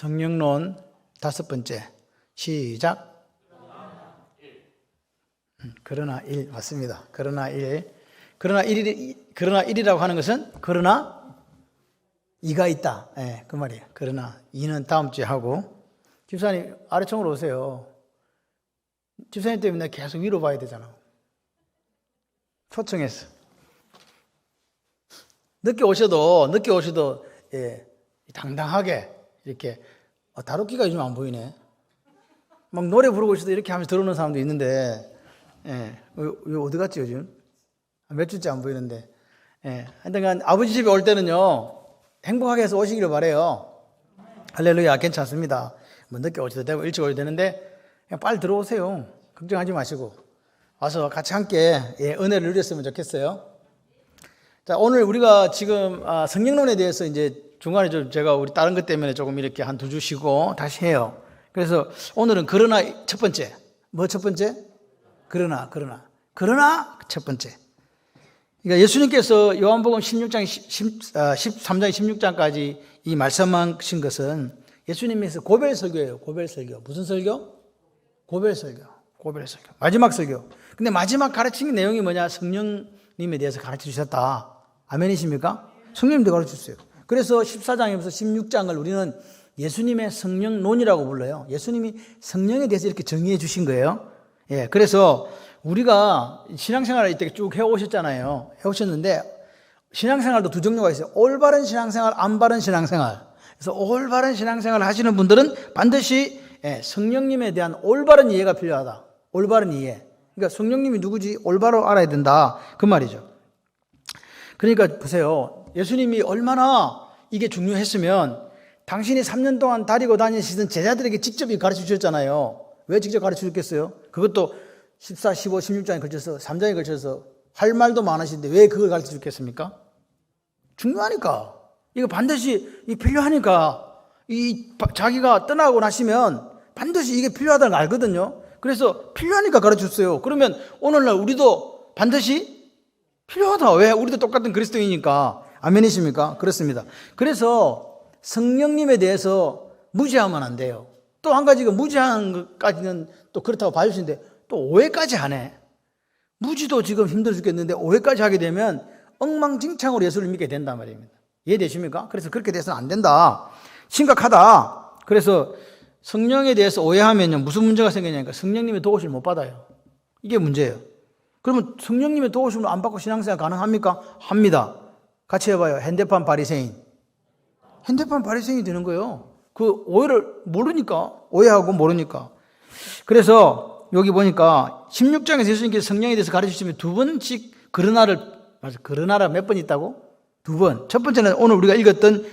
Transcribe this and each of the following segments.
성령론 5번째. 시작. 그러나 1 맞습니다. 그러나 1. 그러나 1이라고 하는 것은 그러나 2가 있다. 예, 그 말이에요. 그러나 2는 다음 주에 하고. 집사님 아래층으로 오세요. 집사님 때문에 계속 위로 봐야 되잖아. 초청했어. 늦게 오셔도 예, 당당하게 이렇게 다루기가 요즘 안 보이네. 막 노래 부르고 있어도 이렇게 하면서 들어오는 사람도 있는데, 예, 왜 어디 갔지 요즘? 몇 주째 안 보이는데. 예, 하여튼간 아버지 집에 올 때는요 행복하게 해서 오시기를 바래요. 할렐루야. 괜찮습니다. 뭐 늦게 오셔도 되고 일찍 오셔도 되는데 그냥 빨리 들어오세요. 걱정하지 마시고 와서 같이 함께 은혜를 누렸으면 좋겠어요. 자, 오늘 우리가 지금 성령론에 대해서 이제 중간에 좀 제가 우리 다른 것 때문에 조금 이렇게 한 2주 쉬고 다시 해요. 그래서 오늘은 그러나 첫 번째. 뭐 첫 번째? 그러나 첫 번째. 그러니까 예수님께서 요한복음 13장 16장까지 이 말씀하신 것은 예수님께서 고별 설교예요. 고별 설교. 무슨 설교? 고별 설교. 마지막 설교. 근데 마지막 가르친 내용이 뭐냐? 성령님에 대해서 가르쳐 주셨다. 아멘이십니까? 성령님도 가르쳐 주세요. 그래서 14장에서 16장을 우리는 예수님의 성령론이라고 불러요. 예수님이 성령에 대해서 이렇게 정의해 주신 거예요. 예, 그래서 우리가 신앙생활을 이때 쭉 해오셨잖아요. 해오셨는데 신앙생활도 두 종류가 있어요. 올바른 신앙생활, 안 바른 신앙생활. 그래서 올바른 신앙생활을 하시는 분들은 반드시 성령님에 대한 올바른 이해가 필요하다. 올바른 이해. 그러니까 성령님이 누구지? 올바로 알아야 된다. 그 말이죠. 그러니까 보세요. 예수님이 얼마나 이게 중요했으면 당신이 3년 동안 다니고 다니시던 제자들에게 직접 가르쳐 주셨잖아요. 왜 직접 가르쳐 줬겠어요? 그것도 14, 15, 16장에 걸쳐서 3장에 걸쳐서 할 말도 많으신데 왜 그걸 가르쳐 줬겠습니까? 중요하니까. 이거 반드시 필요하니까. 자기가 떠나고 나시면 반드시 이게 필요하다는 걸 알거든요. 그래서 필요하니까 가르쳐 줬어요. 그러면 오늘날 우리도 반드시 필요하다. 왜? 우리도 똑같은 그리스도이니까. 아멘이십니까? 그렇습니다. 그래서 성령님에 대해서 무시하면 안 돼요. 또 한 가지가 무시하는 것까지는 또 그렇다고 봐주시는데 또 오해까지 하네. 무지도 지금 힘들어 죽겠는데 오해까지 하게 되면 엉망진창으로 예수를 믿게 된단 말입니다. 이해되십니까? 그래서 그렇게 돼서는 안 된다. 심각하다. 그래서 성령에 대해서 오해하면요 무슨 문제가 생기냐니까 성령님의 도우심을 못 받아요. 이게 문제예요. 그러면 성령님의 도우심을 안 받고 신앙생활 가능합니까? 합니다. 같이 해봐요. 핸드폰 바리새인. 핸드폰 바리새인이 되는 거예요. 그 오해를 모르니까. 오해하고 모르니까. 그래서 여기 보니까 16장에서 예수님께서 성령에 대해서 가르치시면 2번씩 그러나라 몇 번 있다고? 2번. 첫 번째는 오늘 우리가 읽었던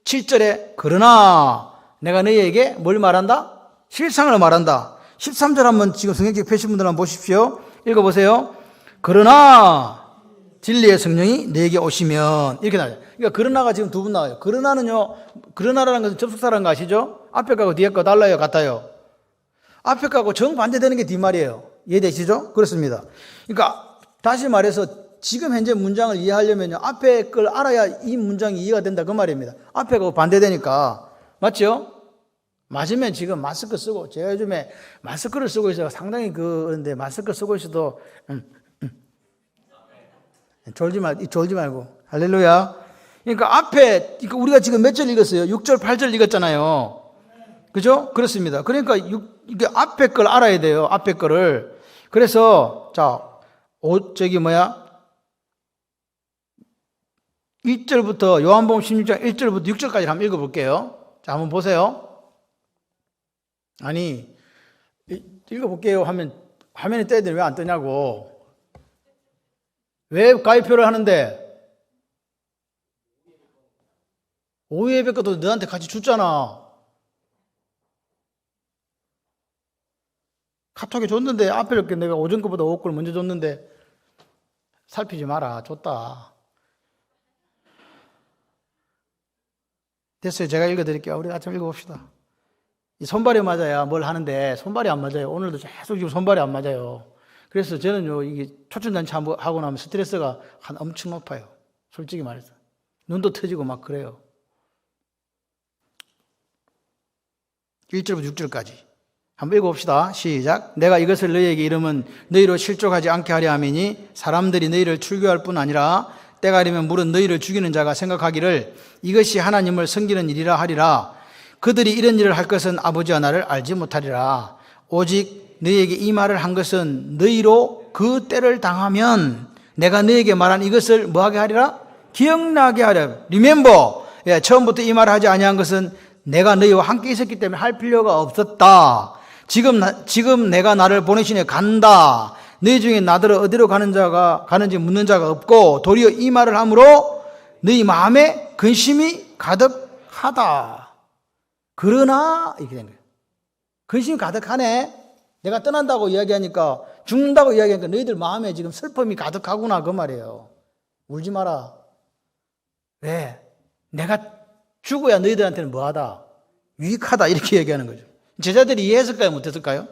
7절에 그러나 내가 너희에게 뭘 말한다? 실상을 말한다. 13절 한번 지금 성경책 펴신 분들 한번 보십시오. 읽어보세요. 그러나 진리의 성령이 너에게 오시면 이렇게 나와요. 그러니까 그러나가 지금 2번 나와요. 그러나는요, 그러나라는 것은 접속사라는 거 아시죠? 앞에 거하고 뒤에 거 달라요, 같아요? 앞에 거하고 정반대되는 게 뒷말이에요. 이해되시죠? 그렇습니다. 그러니까 다시 말해서 지금 현재 문장을 이해하려면요 앞에 걸 알아야 이 문장이 이해가 된다 그 말입니다. 앞에 거하고 반대되니까. 맞죠? 맞으면 지금 마스크 쓰고 제가 요즘에 마스크를 쓰고 있어서 상당히 그런데 마스크 쓰고 있어도 졸지 말고 할렐루야. 그러니까 앞에 우리가 지금 몇 절 읽었어요? 6절 8절 읽었잖아요. 그죠? 그렇습니다. 그러니까 이게 앞에 걸 알아야 돼요. 앞에 거를. 그래서 자, 1절부터 요한복음 16장 1절부터 6절까지 한번 읽어볼게요. 자, 한번 보세요. 아니 읽어볼게요 하면 화면에 떠야 되는데 왜 안 뜨냐고. 왜 가입표를 하는데? 오후 예배 것도 너한테 같이 줬잖아. 카톡에 줬는데 앞에 이렇게 내가 오전 거보다 오후 걸 먼저 줬는데 살피지 마라. 줬다. 됐어요. 제가 읽어드릴게요. 우리 같이 읽어봅시다. 이 손발이 맞아야 뭘 하는데 손발이 안 맞아요. 오늘도 계속 지금 손발이 안 맞아요. 그래서 저는요, 이게 초춘잔치 하고 나면 스트레스가 엄청 높아요. 솔직히 말해서. 눈도 터지고 막 그래요. 1절부터 6절까지. 한번 읽어봅시다. 시작. 내가 이것을 너희에게 이르면 너희로 실족하지 않게 하려 함이니 사람들이 너희를 출교할 뿐 아니라 때가 되면 물은 너희를 죽이는 자가 생각하기를 이것이 하나님을 섬기는 일이라 하리라. 그들이 이런 일을 할 것은 아버지와 나를 알지 못하리라. 오직 너희에게 이 말을 한 것은 너희로 그 때를 당하면 내가 너희에게 말한 이것을 뭐하게 하리라? 기억나게 하리라. Remember. 처음부터 이 말을 하지 아니한 것은 내가 너희와 함께 있었기 때문에 할 필요가 없었다. 지금 내가 나를 보내시니 간다. 너희 중에 나더러 어디로 가는지 묻는 자가 없고 도리어 이 말을 함으로 너희 마음에 근심이 가득하다. 그러나 이렇게 된 거예요. 근심이 가득하네. 내가 떠난다고 이야기하니까, 죽는다고 이야기하니까 너희들 마음에 지금 슬픔이 가득하구나 그 말이에요. 울지 마라. 왜? 내가 죽어야 너희들한테는 뭐하다? 유익하다 이렇게 얘기하는 거죠. 제자들이 이해했을까요? 못했을까요?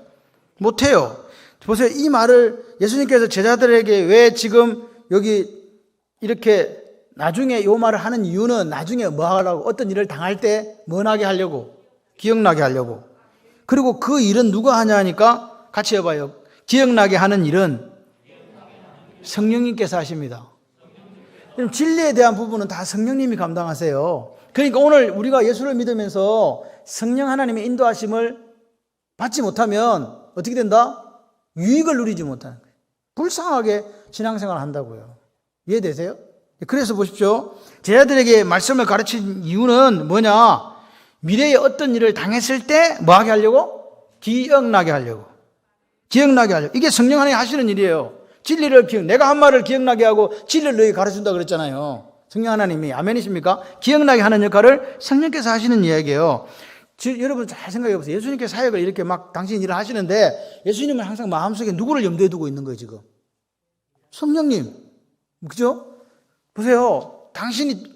못해요. 보세요. 이 말을 예수님께서 제자들에게 왜 지금 여기 이렇게 나중에 이 말을 하는 이유는 나중에 뭐 하려고, 어떤 일을 당할 때 뭐 나게 하려고? 기억나게 하려고. 그리고 그 일은 누가 하냐 하니까 같이 해봐요. 기억나게 하는 일은 성령님께서 하십니다. 그럼 진리에 대한 부분은 다 성령님이 감당하세요. 그러니까 오늘 우리가 예수를 믿으면서 성령 하나님의 인도하심을 받지 못하면 어떻게 된다? 유익을 누리지 못하는 거예요. 불쌍하게 신앙생활을 한다고요. 이해되세요? 그래서 보십시오. 제자들에게 말씀을 가르친 이유는 뭐냐? 미래에 어떤 일을 당했을 때 뭐하게 하려고? 기억나게 하려고. 기억나게 하려고. 이게 성령 하나님이 하시는 일이에요. 진리를 내가 한 말을 기억나게 하고 진리를 너희에게 가르친다 그랬잖아요. 성령 하나님이. 아멘이십니까? 기억나게 하는 역할을 성령께서 하시는 이야기예요. 여러분 잘 생각해 보세요. 예수님께서 사역을 이렇게 막 당신 일을 하시는데 예수님은 항상 마음속에 누구를 염두에 두고 있는 거예요, 지금? 성령님. 그죠? 보세요. 당신이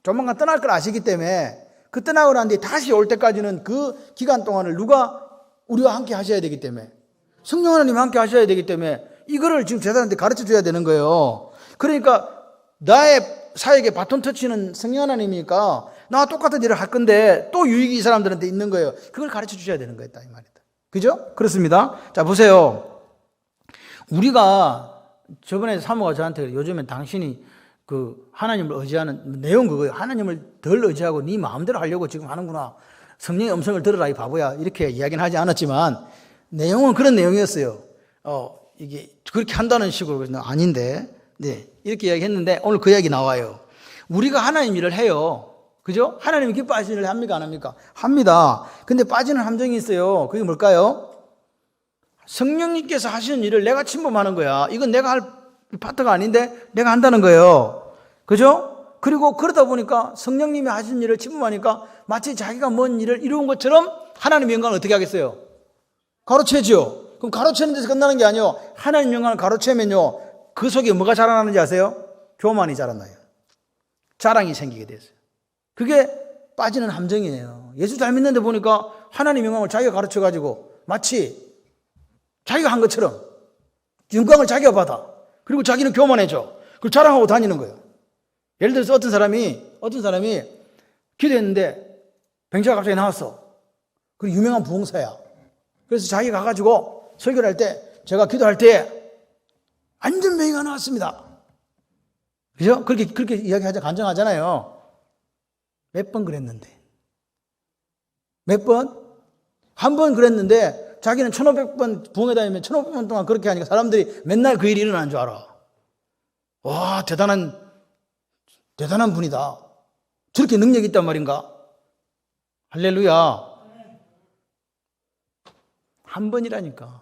조만간 떠날 걸 아시기 때문에 그 떠나고 난 뒤에 다시 올 때까지는 그 기간 동안을 누가 우리와 함께 하셔야 되기 때문에, 성령 하나님 함께 하셔야 되기 때문에 이거를 지금 제자들한테 가르쳐 줘야 되는 거예요. 그러니까 나의 사역에 바톤 터치는 성령 하나님이니까 나와 똑같은 일을 할 건데 또 유익이 이 사람들한테 있는 거예요. 그걸 가르쳐 주셔야 되는 거예요, 이 말이다. 그죠? 그렇습니다. 자, 보세요. 우리가 저번에 사모가 저한테 요즘엔 당신이 그 하나님을 의지하는 내용 그거예요. 하나님을 덜 의지하고 네 마음대로 하려고 지금 하는구나. 성령의 음성을 들으라 이 바보야. 이렇게 이야기는 하지 않았지만 내용은 그런 내용이었어요. 이게 그렇게 한다는 식으로 아닌데, 네, 이렇게 이야기했는데 오늘 그 이야기 나와요. 우리가 하나님 일을 해요. 그죠? 하나님이 기뻐하시는 일을 합니까? 안 합니까? 합니다. 근데 빠지는 함정이 있어요. 그게 뭘까요? 성령님께서 하시는 일을 내가 침범하는 거야. 이건 내가 할 파트가 아닌데 내가 한다는 거예요. 그죠? 그리고 그러다 보니까 성령님이 하시는 일을 침범하니까 마치 자기가 뭔 일을 이루은 것처럼 하나님의 영광을 어떻게 하겠어요? 가로채죠. 그럼 가로채는 데서 끝나는 게 아니에요. 하나님 영광을 가로채면요, 그 속에 뭐가 자라나는지 아세요? 교만이 자라나요. 자랑이 생기게 됐어요. 그게 빠지는 함정이에요. 예수 잘 믿는데 보니까 하나님 영광을 자기가 가르쳐가지고 마치 자기가 한 것처럼 영광을 자기가 받아. 그리고 자기는 교만해져. 그걸 자랑하고 다니는 거예요. 예를 들어서 어떤 사람이 기도했는데 병자가 갑자기 나왔어. 그리고 유명한 부흥사야. 그래서 자기가 가가지고 설교를 할 때, 제가 기도할 때 안전병이가 나왔습니다. 그죠? 그렇게 이야기하자, 간증하잖아요. 몇 번 그랬는데. 몇 번? 한 번 그랬는데 자기는 1500번 부흥회 다니면 1500번 동안 그렇게 하니까 사람들이 맨날 그 일이 일어나는 줄 알아. 와, 대단한 분이다. 저렇게 능력이 있단 말인가? 할렐루야. 한 번이라니까.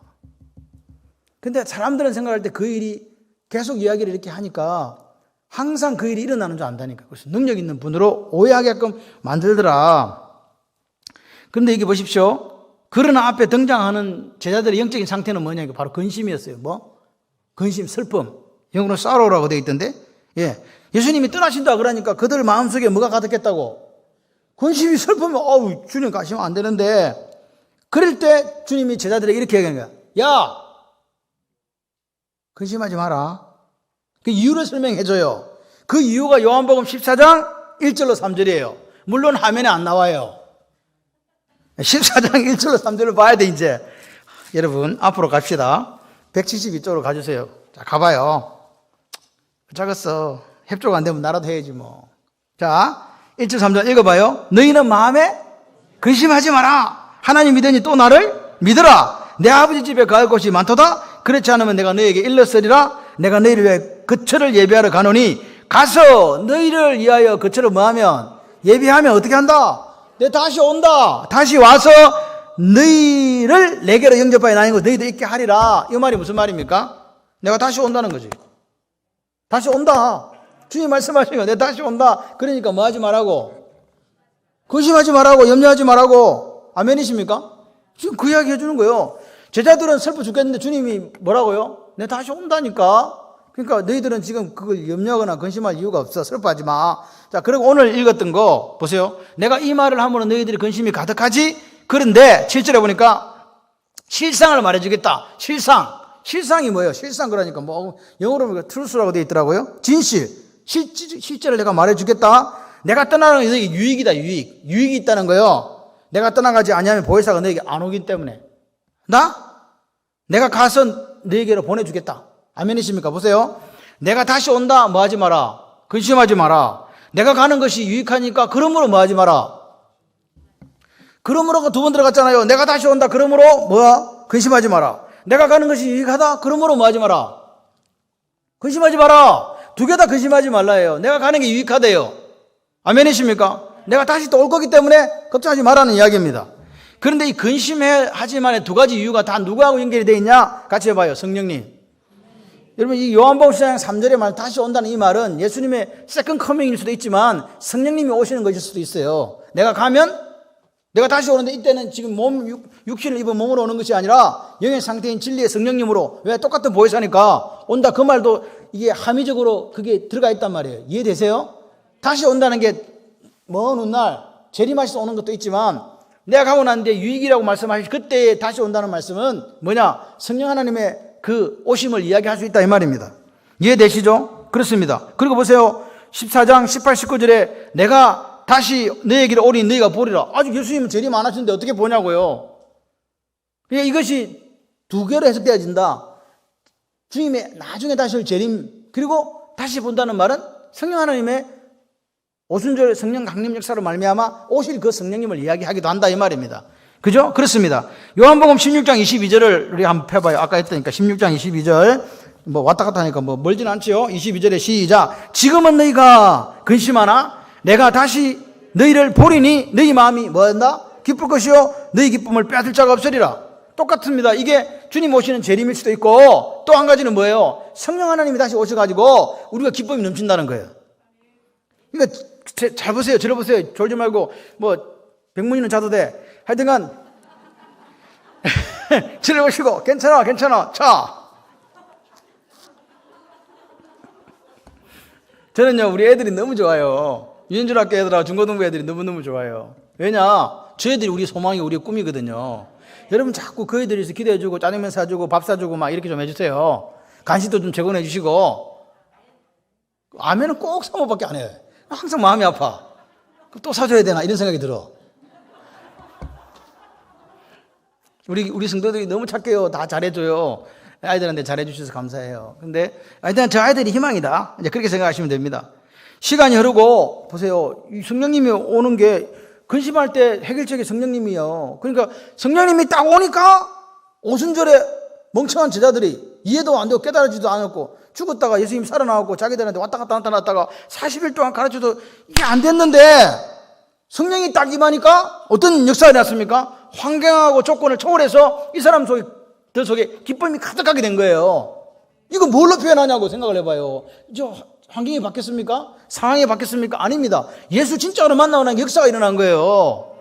근데 사람들은 생각할 때 그 일이 계속 이야기를 이렇게 하니까 항상 그 일이 일어나는 줄 안다니까. 그래서 능력 있는 분으로 오해하게끔 만들더라. 그런데 이게 보십시오. 그러나 앞에 등장하는 제자들의 영적인 상태는 뭐냐? 이거 바로 근심이었어요. 뭐? 근심, 슬픔. 영어로 sorrow라고 되어 있던데. 예. 예수님이 떠나신다 그러니까 그들 마음속에 뭐가 가득했다고? 근심이, 슬픔이, 주님 가시면 안 되는데. 그럴 때 주님이 제자들에게 이렇게 얘기하는 거야. 야! 근심하지 마라. 그 이유를 설명해줘요. 그 이유가 요한복음 14장 1절로 3절이에요. 물론 화면에 안 나와요. 14장 1절로 3절을 봐야 돼, 이제. 여러분, 앞으로 갑시다. 172쪽으로 가주세요. 자, 가봐요. 작았어. 협조가 안 되면 나라도 해야지, 뭐. 자, 1절, 3절 읽어봐요. 너희는 마음에 근심하지 마라. 하나님 믿으니 또 나를 믿으라. 내 아버지 집에 갈 곳이 많도다. 그렇지 않으면 내가 너희에게 일렀으리라. 내가 너희를 위해 거처를 예비하러 가노니 가서 너희를 위하여 거처를 뭐하면 예비하면 어떻게 한다? 내 다시 온다. 다시 와서 너희를 내게로 영접하여 나는 거 너희도 있게 하리라. 이 말이 무슨 말입니까? 내가 다시 온다는 거지. 다시 온다. 주님 말씀하시는 거 내가 다시 온다. 그러니까 뭐 하지 말라고? 근심하지 말라고, 염려하지 말라고. 아멘이십니까? 지금 그 이야기 해주는 거예요. 제자들은 슬퍼 죽겠는데 주님이 뭐라고요? 내가 다시 온다니까. 그러니까 너희들은 지금 그걸 염려하거나 근심할 이유가 없어. 슬퍼하지 마. 자, 그리고 오늘 읽었던 거 보세요. 내가 이 말을 하면 너희들이 근심이 가득하지? 그런데 7절에 보니까 실상을 말해주겠다. 실상이 뭐예요? 실상 그러니까 뭐 영어로 보니까 truth라고 되어 있더라고요. 실제를 내가 말해주겠다. 내가 떠나는 게 너에게 유익이다. 유익이 있다는 거예요. 내가 떠나가지 아니하면 보혜사가 너에게 안 오기 때문에 내가 가서 너에게로 보내주겠다. 아멘이십니까? 보세요. 내가 다시 온다. 뭐 하지 마라. 근심하지 마라. 내가 가는 것이 유익하니까 그러므로 뭐 하지 마라. 그러므로가 두 번 들어갔잖아요. 내가 다시 온다. 그러므로 뭐야? 근심하지 마라. 내가 가는 것이 유익하다. 그러므로 뭐 하지 마라. 근심하지 마라. 두 개 다 근심하지 말라예요. 내가 가는 게 유익하대요. 아멘이십니까? 내가 다시 또 올 거기 때문에 걱정하지 말라는 이야기입니다. 그런데 이 근심하지만의 두 가지 이유가 다 누구하고 연결이 되어 있냐? 같이 해봐요. 성령님. 여러분, 이 요한복음 10장 3절의 말 다시 온다는 이 말은 예수님의 세컨 커밍일 수도 있지만 성령님이 오시는 것일 수도 있어요. 내가 가면 내가 다시 오는데 이때는 지금 육신을 입은 몸으로 오는 것이 아니라 영의 상태인 진리의 성령님으로. 왜? 똑같은 보혜사니까 온다. 그 말도 이게 함의적으로 그게 들어가 있단 말이에요. 이해되세요? 다시 온다는 게 먼 훗날 재림하셔서 오는 것도 있지만 내가 가고 난 뒤에 유익이라고 말씀하실 그때에 다시 온다는 말씀은 뭐냐? 성령 하나님의 그 오심을 이야기할 수 있다 이 말입니다. 이해되시죠? 그렇습니다. 그리고 보세요. 14장 18, 19절에 내가 다시 너에게로 오니 너희가 보리라. 아직 예수님은 재림 안 하시는데 어떻게 보냐고요. 그러니까 이것이 두 개로 해석되어진다. 주님의 나중에 다시 올 재림 그리고 다시 본다는 말은 성령 하나님의 오순절 성령 강림 역사로 말미암아 오실 그 성령님을 이야기하기도 한다 이 말입니다. 그죠? 그렇습니다. 요한복음 16장 22절을 우리 한번 펴봐요. 아까 했다니까 16장 22절 뭐 왔다 갔다 하니까 뭐 멀진 않지요. 22절에 시작. 지금은 너희가 근심하나 내가 다시 너희를 보리니 너희 마음이 뭐한다? 기쁠 것이요 너희 기쁨을 빼앗을 자가 없으리라. 똑같습니다. 이게 주님 오시는 재림일 수도 있고 또 한 가지는 뭐예요? 성령 하나님이 다시 오셔가지고 우리가 기쁨이 넘친다는 거예요. 그러니까 잘 보세요. 들어보세요. 졸지 말고 뭐 백문이는 자도 돼. 하여튼간 들어보시고 괜찮아. 자, 저는요 우리 애들이 너무 좋아요. 유년중학교 애들하고 중고등부 애들이 너무너무 좋아요. 왜냐? 저 애들이 우리 소망이 우리의 꿈이거든요. 여러분 자꾸 그 애들이 기도해주고 짜장면 사주고 밥 사주고 막 이렇게 좀 해주세요. 간식도 좀 제공해 주시고. 아멘은 꼭 사모밖에 안 해요. 항상 마음이 아파. 또 사줘야 되나 이런 생각이 들어. 우리 성도들이 너무 착해요. 다 잘해줘요. 아이들한테 잘해주셔서 감사해요. 근데 일단 저 아이들이 희망이다. 이제 그렇게 생각하시면 됩니다. 시간이 흐르고 보세요. 이 성령님이 오는 게 근심할 때 해결책이 성령님이요. 그러니까 성령님이 딱 오니까 오순절에 멍청한 제자들이 이해도 안 되고 깨달아지도 않았고 죽었다가 예수님 살아나왔고 자기들한테 왔다 갔다 나타났다가 40일 동안 가르쳐도 이게 안 됐는데 성령이 딱 임하니까 어떤 역사가 났습니까? 환경하고 조건을 초월해서 이 사람 속에 기쁨이 가득하게 된 거예요. 이거 뭘로 표현하냐고 생각을 해봐요. 저 환경이 바뀌었습니까? 상황이 바뀌었습니까? 아닙니다. 예수 진짜로 만나고 나니까 역사가 일어난 거예요.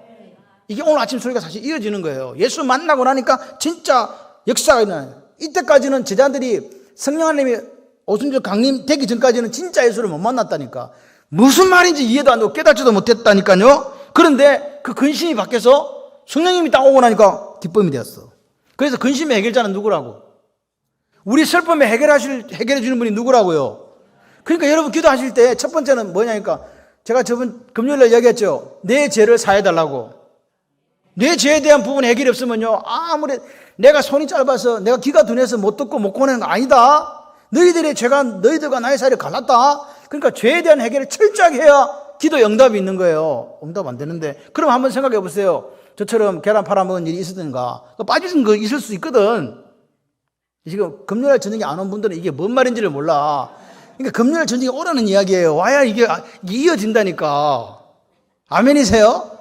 이게 오늘 아침 소리가 사실 이어지는 거예요. 예수 만나고 나니까 진짜 역사가 일어나요. 이때까지는 제자들이 성령 하나님이 오순절 강림되기 전까지는 진짜 예수를 못 만났다니까. 무슨 말인지 이해도 안 되고 깨닫지도 못했다니까요. 그런데 그 근심이 바뀌어서 성령님이 딱 오고 나니까 기쁨이 되었어. 그래서 근심의 해결자는 누구라고? 우리 슬픔에 해결해 주는 분이 누구라고요? 그러니까 여러분 기도하실 때 첫 번째는 뭐냐니까 제가 저번 금요일에 얘기했죠. 내 죄를 사해달라고. 내 죄에 대한 부분 해결이 없으면요, 아무리 내가 손이 짧아서 내가 귀가 둔해서 못 듣고 못 고내는 거 아니다. 너희들의 죄가 너희들과 나의 사이를 갈랐다. 그러니까 죄에 대한 해결을 철저하게 해야 기도 응답이 있는 거예요. 응답 안 되는데. 그럼 한번 생각해 보세요. 저처럼 계란 팔아먹은 일이 있었던가. 빠진 거 있을 수 있거든. 지금 금요일 저녁에 안 온 분들은 이게 뭔 말인지를 몰라. 그러니까 금요일 저녁에 오라는 이야기예요. 와야 이게 이어진다니까. 아멘이세요?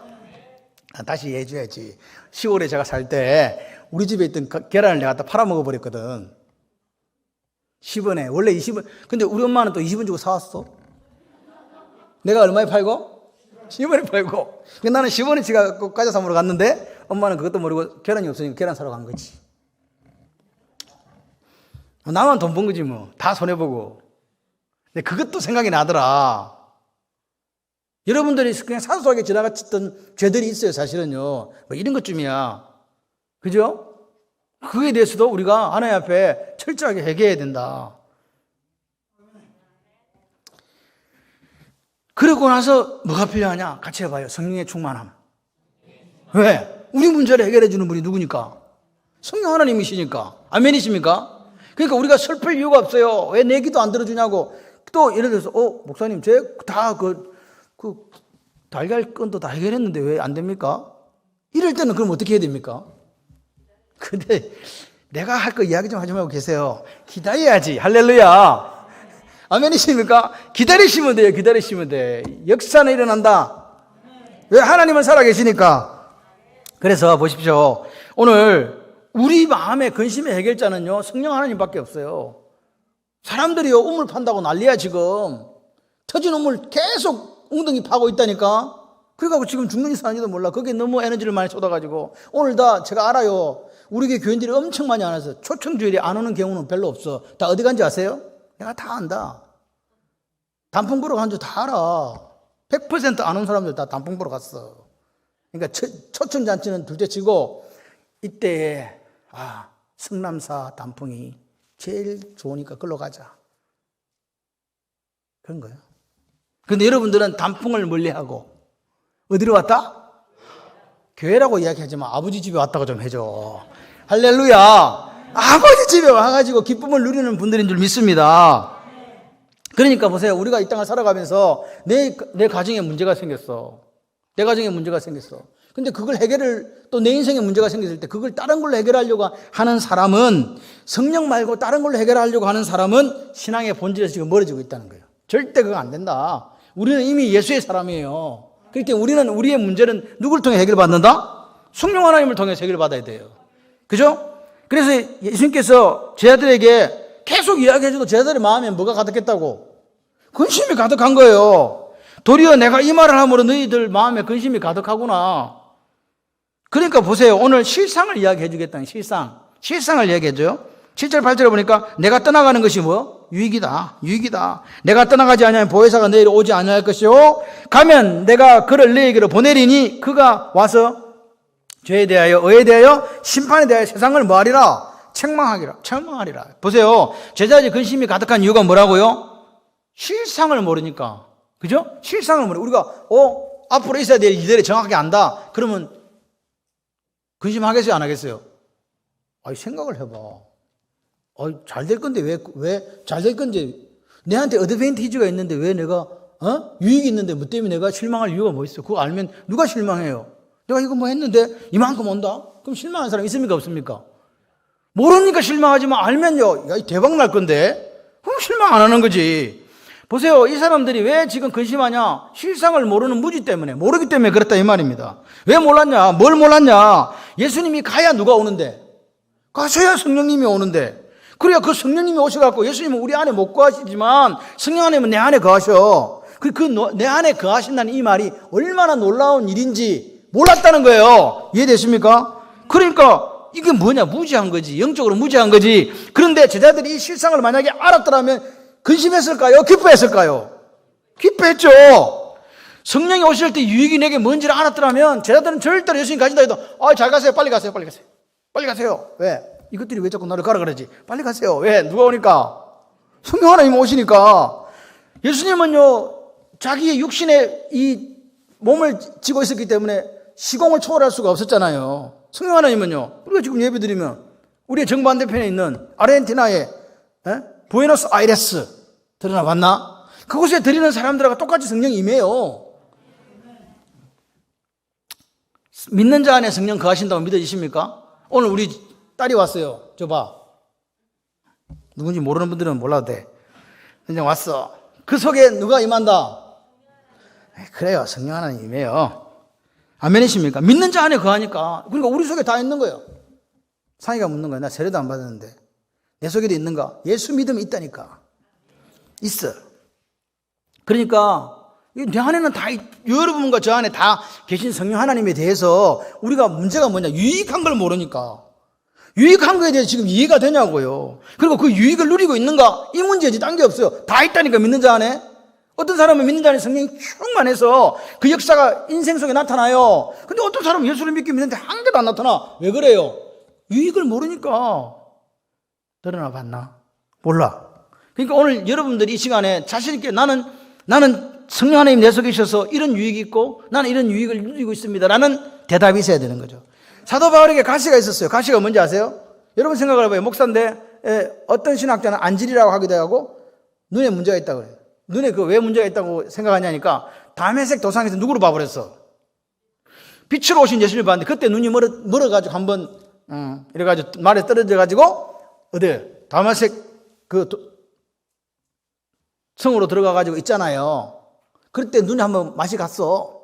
다시 해줘야지. 10월에 제가 살 때 우리 집에 있던 계란을 내가 갖다 팔아먹어 버렸거든. 10원에. 원래 20원. 근데 우리 엄마는 또 20원 주고 사왔어. 내가 얼마에 팔고? 10원에 팔고. 나는 10원에 꼭 과자 사 먹으러 갔는데 엄마는 그것도 모르고 계란이 없으니까 계란 사러 간 거지. 나만 돈 번 거지 뭐. 다 손해보고. 근데 그것도 생각이 나더라. 여러분들이 그냥 사소하게 지나갔던 죄들이 있어요, 사실은요. 뭐 이런 것쯤이야. 그죠? 그에 대해서도 우리가 하나님 앞에 철저하게 회개해야 된다. 그러고 나서 뭐가 필요하냐? 같이 해봐요. 성령의 충만함. 왜? 우리 문제를 해결해 주는 분이 누구니까? 성령 하나님이시니까. 아멘이십니까? 그러니까 우리가 슬플 이유가 없어요. 왜 내 기도 안 들어주냐고. 또 예를 들어서 목사님 다 달걀 건도 다 해결했는데 왜 안 됩니까? 이럴 때는 그럼 어떻게 해야 됩니까? 근데 내가 할 거 이야기 좀 하지 말고 계세요. 기다려야지. 할렐루야. 아멘이십니까? 기다리시면 돼요. 기다리시면 돼. 역사는 일어난다. 왜? 하나님은 살아계시니까. 그래서 보십시오. 오늘 우리 마음의 근심의 해결자는요, 성령 하나님밖에 없어요. 사람들이요, 우물 판다고 난리야 지금. 터진 우물 계속 웅덩이 파고 있다니까. 그래가지고 지금 죽는지 사는지도 몰라. 거기에 너무 에너지를 많이 쏟아가지고. 오늘 다 제가 알아요. 우리 교회 교인들이 엄청 많이 안 와서 초청주일에 안 오는 경우는 별로 없어. 다 어디 간지 아세요? 내가 다 안다. 단풍 보러 간 줄 다 알아. 100% 안 온 사람들 다 단풍 보러 갔어. 그러니까 초청잔치는 둘째 치고 이때에 성남사 단풍이 제일 좋으니까 끌러 가자. 그런 거예요. 그런데 여러분들은 단풍을 멀리하고 어디로 왔다? 교회라고 이야기하지만 아버지 집에 왔다고 좀 해줘. 할렐루야. 아버지 집에 와가지고 기쁨을 누리는 분들인 줄 믿습니다. 그러니까 보세요. 우리가 이 땅을 살아가면서 내 가정에 문제가 생겼어. 내 가정에 문제가 생겼어. 근데 그걸 또 내 인생에 문제가 생겼을 때 그걸 다른 걸로 해결하려고 하는 사람은, 성령 말고 다른 걸로 해결하려고 하는 사람은 신앙의 본질에서 지금 멀어지고 있다는 거예요. 절대 그거 안 된다. 우리는 이미 예수의 사람이에요. 그렇기 때문에 우리의 문제는 누구를 통해 해결받는다? 성령 하나님을 통해서 해결받아야 돼요. 그죠? 그래서 예수님께서 제자들에게 계속 이야기해줘도 제자들의 마음에 뭐가 가득했다고? 근심이 가득한 거예요. 도리어 내가 이 말을 함으로 너희들 마음에 근심이 가득하구나. 그러니까 보세요. 오늘 실상을 이야기해 주겠다는 실상을 이야기해 줘요. 7절 8절에 보니까 내가 떠나가는 것이 뭐? 유익이다. 내가 떠나가지 아니하면 보혜사가 내일 오지 아니할 것이요 가면 내가 그를 너희에게로 보내리니 그가 와서 죄에 대하여 의에 대하여 심판에 대하여 세상을 뭐하리라? 책망하리라. 보세요. 제자들이 근심이 가득한 이유가 뭐라고요? 실상을 모르니까. 그죠? 실상을 모르. 우리가 앞으로 있어야 될 일들을 정확하게 안다. 그러면 근심하겠어요, 안 하겠어요? 생각을 해봐. 잘 될 건데 왜 잘 될 건지, 내한테 어드밴티지가 있는데 왜 내가 유익이 있는데 뭐 때문에 내가 실망할 이유가 뭐 있어? 그거 알면 누가 실망해요? 내가 이거 뭐 했는데 이만큼 온다? 그럼 실망한 사람 있습니까, 없습니까? 모르니까 실망하지만 알면요, 야, 대박 날 건데? 그럼 실망 안 하는 거지. 보세요. 이 사람들이 왜 지금 근심하냐? 실상을 모르는 무지 때문에, 모르기 때문에 그렇다 이 말입니다. 왜 몰랐냐? 뭘 몰랐냐? 예수님이 가야 누가 오는데? 가셔야 성령님이 오는데. 그래야 그 성령님이 오셔갖고, 예수님은 우리 안에 못 거하시지만 성령 안에는 내 안에 거하셔. 내 안에 거하신다는 이 말이 얼마나 놀라운 일인지 몰랐다는 거예요. 이해되십니까? 그러니까 이게 뭐냐? 무지한 거지. 영적으로 무지한 거지. 그런데 제자들이 이 실상을 만약에 알았더라면 근심했을까요? 기뻐했을까요? 기뻐했죠. 성령이 오실 때 유익이 내게 뭔지를 알았더라면 제자들은 절대로 예수님 가신다 해도 잘 가세요. 빨리 가세요. 왜? 이것들이 왜 자꾸 나를 가라 그러지? 빨리 가세요. 왜? 누가 오니까? 성령 하나님 오시니까. 예수님은요, 자기의 육신의 이 몸을 지고 있었기 때문에 시공을 초월할 수가 없었잖아요. 성령 하나님은요, 우리가 지금 예배 드리면 우리의 정반대편에 있는 아르헨티나의 부에노스아이레스 드러나 봤나? 그곳에 드리는 사람들하고 똑같이 성령이 임해요. 믿는 자 안에 성령 거하신다고 믿어지십니까? 오늘 우리 딸이 왔어요. 저 봐. 누군지 모르는 분들은 몰라도 돼. 그냥 왔어. 그 속에 누가 임한다? 그래요. 성령 하나님 임해요. 아멘이십니까? 믿는 자 안에 거하니까. 그러니까 우리 속에 다 있는 거예요. 상희가 묻는 거야. 나 세례도 안 받았는데 내 속에도 있는가? 예수 믿음이 있다니까. 있어. 그러니까 내 안에는 다, 여러분과 저 안에 다 계신 성령 하나님에 대해서 우리가 문제가 뭐냐? 유익한 걸 모르니까. 유익한 거에 대해서 지금 이해가 되냐고요. 그리고 그 유익을 누리고 있는가? 이 문제지, 딴 게 없어요. 다 있다니까, 믿는 자 안에. 어떤 사람은 믿는 자 안에 성령이 충만해서 그 역사가 인생 속에 나타나요. 근데 어떤 사람은 예수를 믿기 믿는데 한 개도 안 나타나. 왜 그래요? 유익을 모르니까. 드러나 봤나? 몰라. 그러니까 오늘 여러분들이 이 시간에 자신있게 나는 성령 하나님 내 속에 있어서 이런 유익이 있고 나는 이런 유익을 누리고 있습니다 라는 대답이 있어야 되는 거죠. 사도 바울에게 가시가 있었어요. 가시가 뭔지 아세요? 여러분 생각을 해봐요. 목사인데 어떤 신학자는 안질이라고 하기도 하고 눈에 문제가 있다고 그래요. 눈에 왜 문제가 있다고 생각하냐니까 담에색 도상에서 누구를 봐버렸어? 빛으로 오신 예수님을 봤는데 그때 눈이 멀어가지고 한번 이래가지고 말에 떨어져가지고 어디 담에색 성으로 들어가가지고 있잖아요. 그때 눈에 한번 맛이 갔어.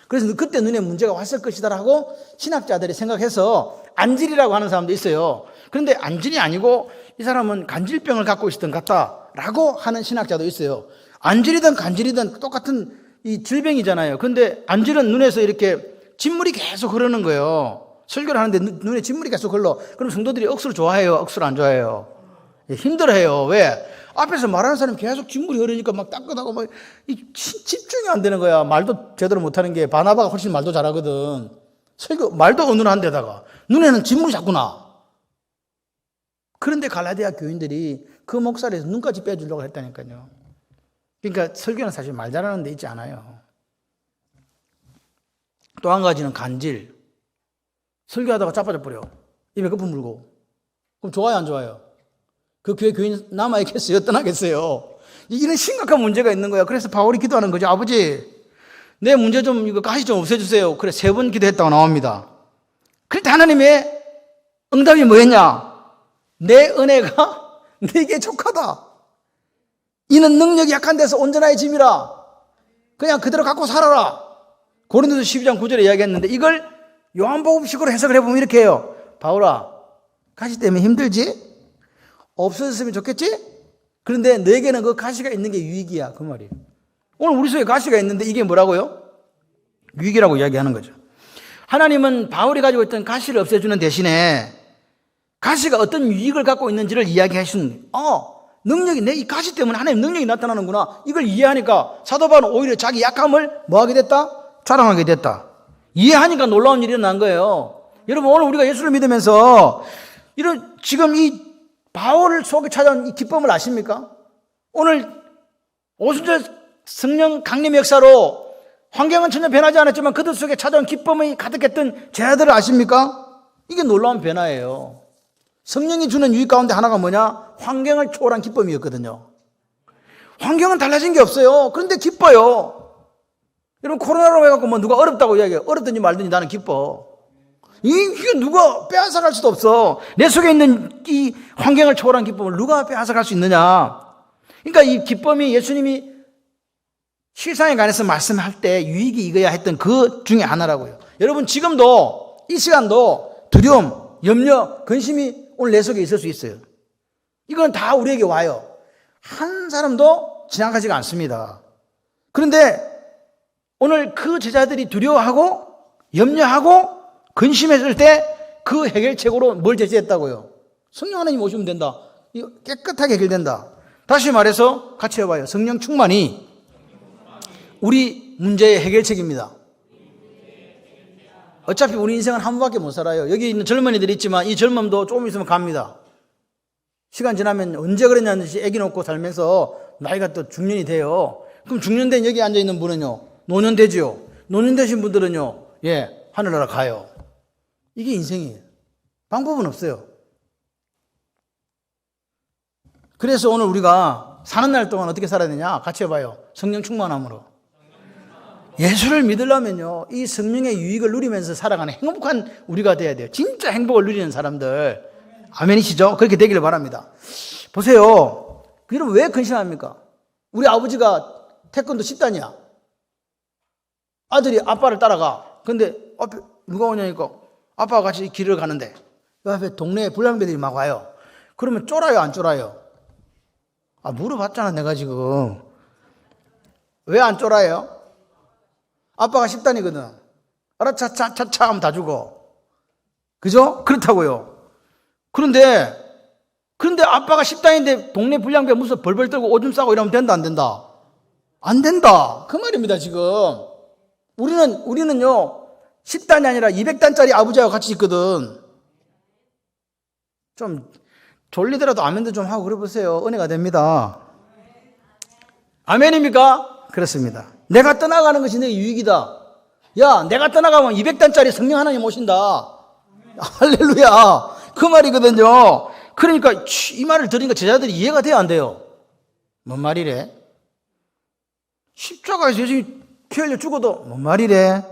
그래서 그때 눈에 문제가 왔을 것이다라고 신학자들이 생각해서 안질이라고 하는 사람도 있어요. 그런데 안질이 아니고 이 사람은 간질병을 갖고 있었던 것 같다라고 하는 신학자도 있어요. 안질이든 간질이든 똑같은 이 질병이잖아요. 근데 안질은 눈에서 이렇게 진물이 계속 흐르는 거예요. 설교를 하는데 눈에 진물이 계속 흘러. 그럼 성도들이 억수로 좋아해요? 억수로 안 좋아해요? 힘들어해요. 왜? 앞에서 말하는 사람이 계속 진물이 흐르니까 막 따끔하고 막 집중이 안 되는 거야. 말도 제대로 못하는 게 바나바가 훨씬 말도 잘하거든. 설교 말도 어눌한데다가 눈에는 진물이 자꾸 나. 그런데 갈라디아 교인들이 그 목살에서 눈까지 빼주려고 했다니까요. 그러니까 설교는 사실 말 잘하는 데 있지 않아요. 또 한 가지는 간질. 설교하다가 자빠져 버려. 입에 거품 물고. 그럼 좋아요, 안 좋아요? 그 교회 교인 남아있겠어요? 떠나겠어요? 이런 심각한 문제가 있는 거야. 그래서 바울이 기도하는 거죠. 아버지, 내 문제 좀, 이거 가시 좀 없애주세요. 그래, 3번 기도했다고 나옵니다. 그때 하나님의 응답이 뭐였냐? 내 은혜가 네게 족하다. 이는 능력이 약한 데서 온전하게 짐이라. 그냥 그대로 갖고 살아라. 고린도서 12장 9절에 이야기했는데 이걸 요한복음식으로 해석을 해보면 이렇게 해요. 바울아, 가시 때문에 힘들지? 없어졌으면 좋겠지? 그런데 너에게는 그 가시가 있는 게 유익이야. 그 말이에요. 오늘 우리 속에 가시가 있는데 이게 뭐라고요? 유익이라고 이야기하는 거죠. 하나님은 바울이 가지고 있던 가시를 없애주는 대신에 가시가 어떤 유익을 갖고 있는지를 이야기하시는 능력이 내 이 가시 때문에 하나님 능력이 나타나는구나. 이걸 이해하니까 사도 바울은 오히려 자기 약함을 뭐하게 됐다? 자랑하게 됐다. 이해하니까 놀라운 일이 일어난 거예요. 여러분 오늘 우리가 예수를 믿으면서 이런 지금 이 바울 속에 찾아온 이 기쁨을 아십니까? 오늘 오순절 성령 강림 역사로 환경은 전혀 변하지 않았지만 그들 속에 찾아온 기쁨이 가득했던 제자들을 아십니까? 이게 놀라운 변화예요. 성령이 주는 유익 가운데 하나가 뭐냐? 환경을 초월한 기쁨이었거든요. 환경은 달라진 게 없어요. 그런데 기뻐요. 여러분 코로나로 해갖고 뭐 누가 어렵다고 이야기해요. 어렵든지 말든지 나는 기뻐. 이게 누가 빼앗아갈 수도 없어. 내 속에 있는 이 환경을 초월한 기쁨을 누가 빼앗아갈 수 있느냐. 그러니까 이 기쁨이 예수님이 실상에 관해서 말씀할 때 유익이 이거야 했던 그 중에 하나라고요. 여러분 지금도 이 시간도 두려움, 염려, 근심이 오늘 내 속에 있을 수 있어요. 이건 다 우리에게 와요. 한 사람도 지나가지가 않습니다. 그런데 오늘 그 제자들이 두려워하고 염려하고 근심했을 때 그 해결책으로 뭘 제시했다고요? 성령 하나님 오시면 된다. 이거 깨끗하게 해결된다. 다시 말해서 같이 해봐요. 성령 충만이 우리 문제의 해결책입니다. 어차피 우리 인생은 한 번밖에 못 살아요. 여기 있는 젊은이들이 있지만 이 젊음도 조금 있으면 갑니다. 시간 지나면 언제 그랬냐는 듯이 애기 놓고 살면서 나이가 또 중년이 돼요. 그럼 중년된 여기 앉아있는 분은요, 노년 되지요. 노년 되신 분들은요, 하늘나라 가요. 이게 인생이에요. 방법은 없어요. 그래서 오늘 우리가 사는 날 동안 어떻게 살아야 되냐? 같이 해봐요. 성령 충만함으로. 예수를 믿으려면요, 이 성령의 유익을 누리면서 살아가는 행복한 우리가 돼야 돼요. 진짜 행복을 누리는 사람들. 아멘이시죠? 그렇게 되기를 바랍니다. 보세요. 여러분 왜 근심합니까? 우리 아버지가 태권도 10단이야. 아들이 아빠를 따라가. 근데 앞에 누가 오냐니까 아빠가 같이 길을 가는데 그 앞에 동네에 불량배들이 막 와요. 그러면 쫄아요, 안 쫄아요? 물어봤잖아, 내가 지금. 왜 안 쫄아요? 아빠가 10단이거든. 알아차차차차 하면 다 죽어. 그죠? 그렇다고요. 그런데 아빠가 10단인데 동네 불량배 무슨 벌벌 떨고 오줌 싸고 이러면 된다, 안 된다? 안 된다. 그 말입니다, 지금. 우리는요, 10단이 아니라 200단짜리 아버지하고 같이 있거든. 좀 졸리더라도 아멘도 좀 하고 그래 보세요. 은혜가 됩니다. 아멘입니까? 그렇습니다. 내가 떠나가는 것이 내 유익이다. 야, 내가 떠나가면 200단짜리 성령 하나님 오신다. 할렐루야. 그 말이거든요. 그러니까 이 말을 들으니까 제자들이 이해가 돼요, 안 돼요? 뭔 말이래? 십자가에서 예수님이 피 흘려 죽어도 뭔 말이래?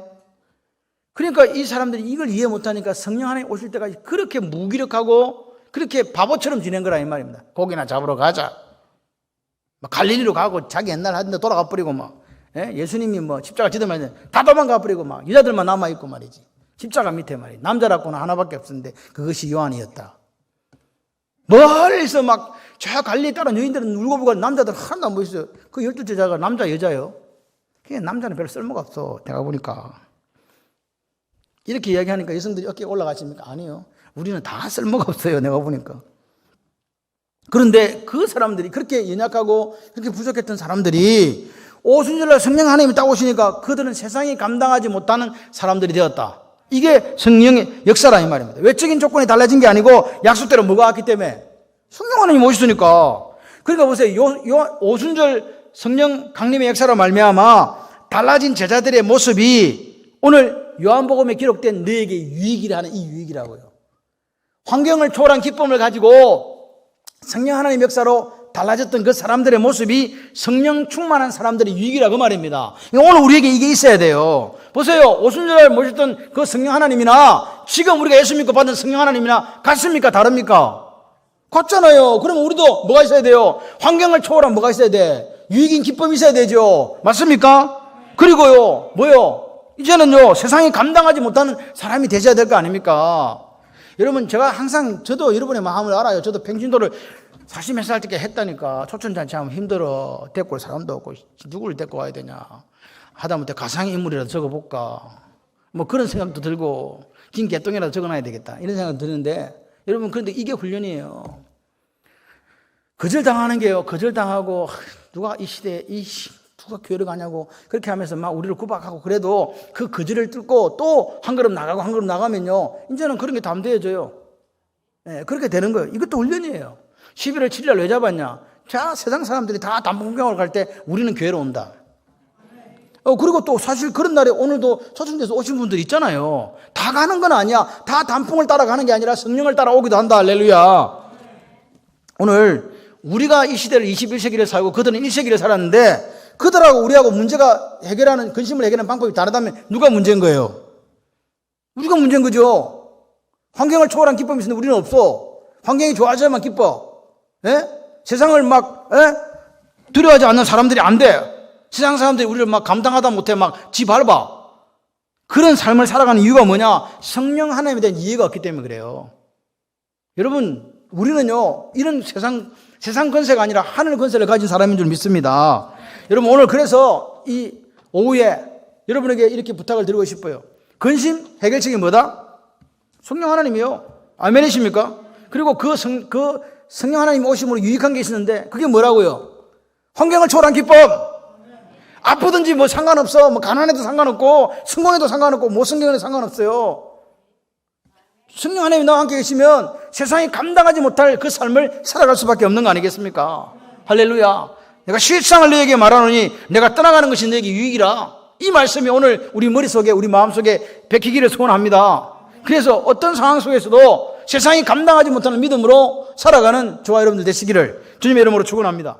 그러니까 이 사람들이 이걸 이해 못하니까 성령 하나님 오실 때까지 그렇게 무기력하고 그렇게 바보처럼 지낸 거라 이 말입니다. 고기나 잡으러 가자. 갈릴리로 가고 자기 옛날 하던 데 돌아가 버리고 예수님이 십자가 지도면 다 도망가 버리고 여자들만 남아있고 말이지. 십자가 밑에 말이지. 남자라고는 하나밖에 없었는데 그것이 요한이었다. 멀리서 저 갈릴리 따라 여인들은 울고 보고 남자들 하나도 안 보였어요. 그 12제자가 남자 여자예요. 그게 남자는 별로 쓸모가 없어. 내가 보니까. 이렇게 이야기하니까 여성들이 어깨에 올라가십니까? 아니요. 우리는 다 쓸모가 없어요. 내가 보니까. 그런데 그 사람들이 그렇게 연약하고 그렇게 부족했던 사람들이 오순절날 성령 하나님이 딱 오시니까 그들은 세상이 감당하지 못하는 사람들이 되었다. 이게 성령의 역사라 이 말입니다. 외적인 조건이 달라진 게 아니고 약속대로 뭐가 왔기 때문에 성령 하나님이 오셨으니까. 그러니까 보세요. 오순절 성령 강림의 역사로 말미암아 달라진 제자들의 모습이 오늘 요한복음에 기록된 너에게 유익이라 하는 이 유익이라고요. 환경을 초월한 기쁨을 가지고 성령 하나님의 역사로 달라졌던 그 사람들의 모습이 성령 충만한 사람들의 유익이라고 말입니다. 오늘 우리에게 이게 있어야 돼요. 보세요. 오순절날 모셨던 그 성령 하나님이나 지금 우리가 예수 믿고 받은 성령 하나님이나 같습니까? 다릅니까? 같잖아요. 그러면 우리도 뭐가 있어야 돼요? 환경을 초월한 뭐가 있어야 돼? 유익인 기쁨이 있어야 되죠. 맞습니까? 그리고요, 이제는요, 세상이 감당하지 못하는 사람이 되셔야 될 거 아닙니까? 여러분, 제가 항상, 저도 여러분의 마음을 알아요. 저도 팽신도를 40몇 살 때 했다니까. 초천잔치 하면 힘들어. 데리고 올 사람도 없고, 누구를 데리고 와야 되냐. 하다못해 가상인물이라도 적어볼까. 그런 생각도 들고, 긴 개똥이라도 적어놔야 되겠다. 이런 생각도 드는데, 여러분, 그런데 이게 훈련이에요. 거절당하는 게요, 거절당하고, 누가 이 시대에, 누가 교회를 가냐고 그렇게 하면서 우리를 구박하고 그래도 그 거절을 뚫고 또 한 걸음 나가고 한 걸음 나가면요 이제는 그런 게 담대해져요. 그렇게 되는 거예요. 이것도 훈련이에요. 11월 7일 왜 잡았냐? 자, 세상 사람들이 다 단풍경을 갈 때 우리는 교회로 온다. 그리고 또 사실 그런 날에 오늘도 초청돼서 오신 분들 있잖아요. 다 가는 건 아니야. 다 단풍을 따라가는 게 아니라 성령을 따라오기도 한다. 할렐루야. 오늘 우리가 이 시대를 21세기를 살고 그들은 1세기를 살았는데 그들하고 우리하고 문제가 해결하는, 근심을 해결하는 방법이 다르다면 누가 문제인 거예요? 우리가 문제인 거죠. 환경을 초월한 기쁨이 있는데 우리는 없어. 환경이 좋아져야만 기뻐. 세상을 두려워하지 않는 사람들이 안 돼. 세상 사람들이 우리를 감당하다 못해 지 밟아. 그런 삶을 살아가는 이유가 뭐냐? 성령 하나님에 대한 이해가 없기 때문에 그래요. 여러분, 우리는요, 이런 세상 권세가 아니라 하늘 권세를 가진 사람인 줄 믿습니다. 여러분, 오늘 그래서 이 오후에 여러분에게 이렇게 부탁을 드리고 싶어요. 근심 해결책이 뭐다? 성령 하나님이요. 아멘이십니까? 그리고 그 성령 하나님 오심으로 유익한 게 있었는데 그게 뭐라고요? 환경을 초월한 기쁨. 아프든지 상관없어. 가난해도 상관없고 성공해도 상관없고 못성공해도 상관없어요. 성령 하나님이 나와 함께 계시면 세상이 감당하지 못할 그 삶을 살아갈 수밖에 없는 거 아니겠습니까? 할렐루야. 내가 실상을 너에게 말하노니 내가 떠나가는 것이 너에게 유익이라. 이 말씀이 오늘 우리 머릿속에, 우리 마음속에 bek히기를 소원합니다. 그래서 어떤 상황 속에서도 세상이 감당하지 못하는 믿음으로 살아가는 저와 여러분들 되시기를 주님의 이름으로 축원합니다.